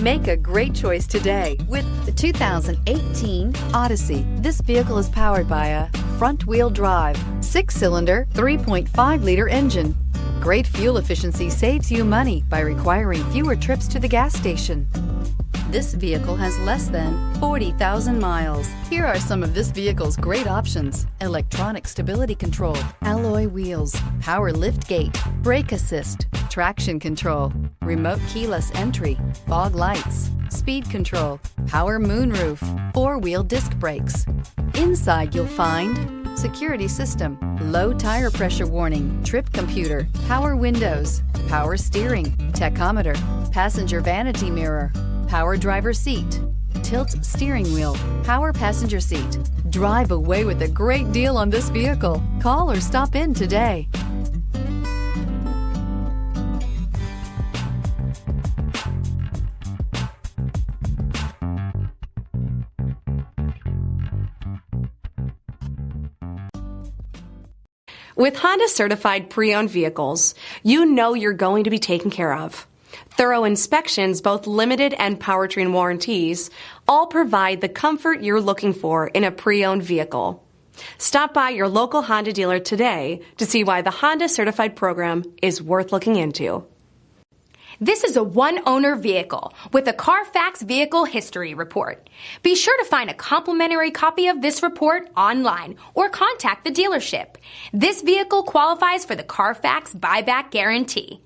Make a great choice today with the 2018 Odyssey. This vehicle is powered by a front-wheel drive, 6-cylinder, 3.5-liter engine. Great fuel efficiency saves you money by requiring fewer trips to the gas station. This vehicle has less than 40,000 miles. Here are some of this vehicle's great options: electronic stability control, alloy wheels, power lift gate, brake assist, traction control, remote keyless entry, fog lights, speed control, power moonroof, 4-wheel disc brakes. Inside you'll find security system, low tire pressure warning, trip computer, power windows, power steering, tachometer, passenger vanity mirror, power driver seat, tilt steering wheel, power passenger seat. Drive away with a great deal on this vehicle. Call or stop in today. With Honda certified pre-owned vehicles, you know you're going to be taken care of. Thorough inspections, both limited and powertrain warranties, all provide the comfort you're looking for in a pre-owned vehicle. Stop by your local Honda dealer today to see why the Honda certified program is worth looking into. This is a one-owner vehicle with a CARFAX Vehicle History Report. Be sure to find a complimentary copy of this report online or contact the dealership. This vehicle qualifies for the CARFAX Buyback Guarantee.